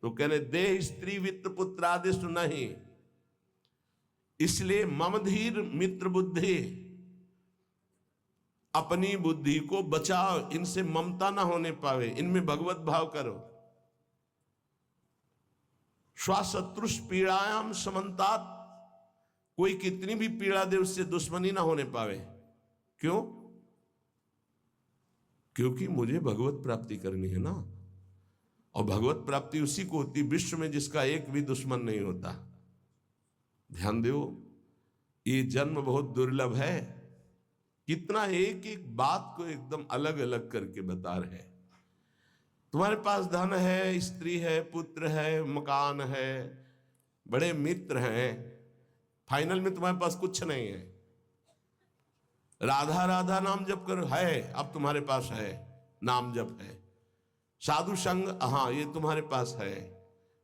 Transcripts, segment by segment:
तो कहने देह स्त्री वित्त पुत्रादिश नहीं, इसलिए मम धीर मित्र बुद्धि, अपनी बुद्धि को बचाओ, इनसे ममता ना होने पावे, इनमें भगवत भाव करो। स्वशत्रुष पीड़ायाम समन्तात, कोई कितनी भी पीड़ा दे उससे दुश्मनी ना होने पावे। क्यों? क्योंकि मुझे भगवत प्राप्ति करनी है ना, और भगवत प्राप्ति उसी को होती विश्व में जिसका एक भी दुश्मन नहीं होता। ध्यान दो, ये जन्म बहुत दुर्लभ है। कितना एक एक बात को एकदम अलग अलग करके बता रहे। तुम्हारे पास धन है, स्त्री है, पुत्र है, मकान है, बड़े मित्र हैं, फाइनल में तुम्हारे पास कुछ नहीं है। राधा राधा नाम जप कर है, अब तुम्हारे पास है, नाम जप है। साधु संग, हाँ ये तुम्हारे पास है।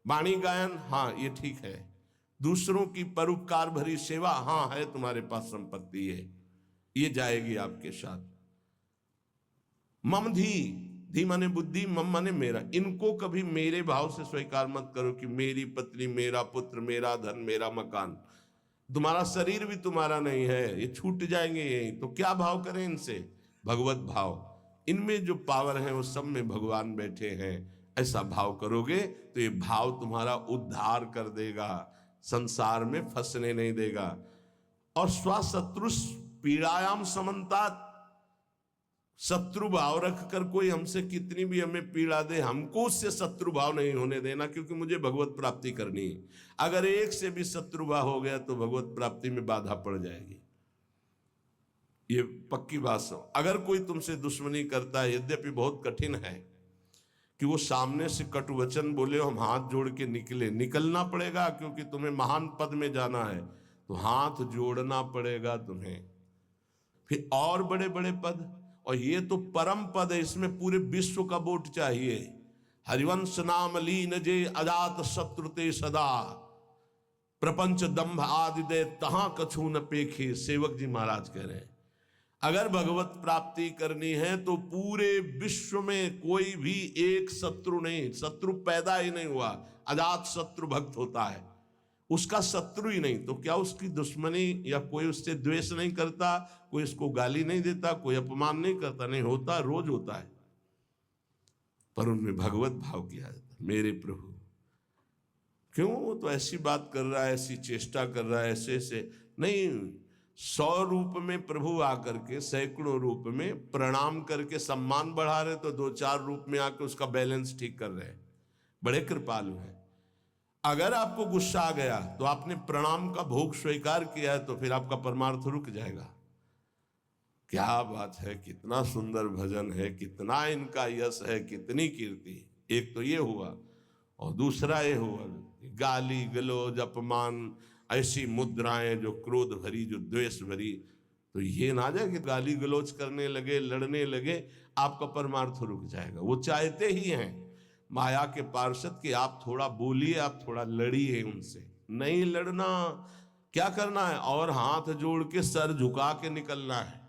वाणी गायन, हाँ ये ठीक है। दूसरों की परोपकार भरी सेवा, हाँ है तुम्हारे पास संपत्ति है, ये जाएगी आपके साथ। मम धी, धी माने बुद्धि, मम माने मेरा। इनको कभी मेरे भाव से स्वीकार मत करो कि मेरी पत्नी, मेरा पुत्र, मेरा धन, मेरा मकान। तुम्हारा शरीर भी तुम्हारा नहीं है, ये छूट जाएंगे यही, तो क्या भाव करें इनसे? भगवत भाव। इनमें जो पावर है वो सब में भगवान बैठे हैं, ऐसा भाव करोगे तो ये भाव तुम्हारा उद्धार कर देगा, संसार में फंसने नहीं देगा। और स्वशत्रुष पीड़ायाम समन्तात, शत्रु भाव रखकर कोई हमसे कितनी भी हमें पीड़ा दे, हमको उससे शत्रु भाव नहीं होने देना, क्योंकि मुझे भगवत प्राप्ति करनी है। अगर एक से भी शत्रु भाव हो गया तो भगवत प्राप्ति में बाधा पड़ जाएगी, ये पक्की बात समझो। अगर कोई तुमसे दुश्मनी करता है, यद्यपि बहुत कठिन है कि वो सामने से कटु वचन बोले, हम हाथ जोड़ के निकलना पड़ेगा, क्योंकि तुम्हें महान पद में जाना है, तो हाथ जोड़ना पड़ेगा तुम्हें। फिर और बड़े बड़े पद, और ये तो परम पद है, इसमें पूरे विश्व का वोट चाहिए। हरिवंश नाम लीन जे अजात शत्रुते सदा, प्रपंच दंभ आदि दे तहां कछु न पेखे। सेवक जी महाराज कह रहे हैं, अगर भगवत प्राप्ति करनी है तो पूरे विश्व में कोई भी एक शत्रु नहीं, शत्रु पैदा ही नहीं हुआ। अजात शत्रु भक्त होता है, उसका शत्रु ही नहीं, तो क्या उसकी दुश्मनी या कोई उससे द्वेष नहीं करता, कोई उसको गाली नहीं देता, कोई अपमान नहीं करता? नहीं होता, रोज होता है। पर उनमें भगवत भाव किया जाता है, मेरे प्रभु क्यों वो तो ऐसी बात कर रहा है, ऐसी चेष्टा कर रहा है, ऐसे ऐसे नहीं। 100 रूप में प्रभु आकर के, सैकड़ों रूप में प्रणाम करके सम्मान बढ़ा रहे, तो 2-4 रूप में आकर उसका बैलेंस ठीक कर रहे हैं। बड़े कृपालु हैं। अगर आपको गुस्सा आ गया तो आपने प्रणाम का भोग स्वीकार किया है, तो फिर आपका परमार्थ रुक जाएगा। क्या बात है, कितना सुंदर भजन है, कितना इनका यश है, कितनी कीर्ति। एक तो ये हुआ, और दूसरा ये हुआ गाली गलौज अपमान, ऐसी मुद्राएं जो क्रोध भरी, जो द्वेष भरी। तो ये ना जाए कि गाली गलौज करने लगे, लड़ने लगे, आपका परमार्थ रुक जाएगा। वो चाहते ही हैं माया के पार्षद कि आप थोड़ा बोलिए, आप थोड़ा लड़िए उनसे। नहीं लड़ना, क्या करना है? और हाथ जोड़ के सर झुका के निकलना है।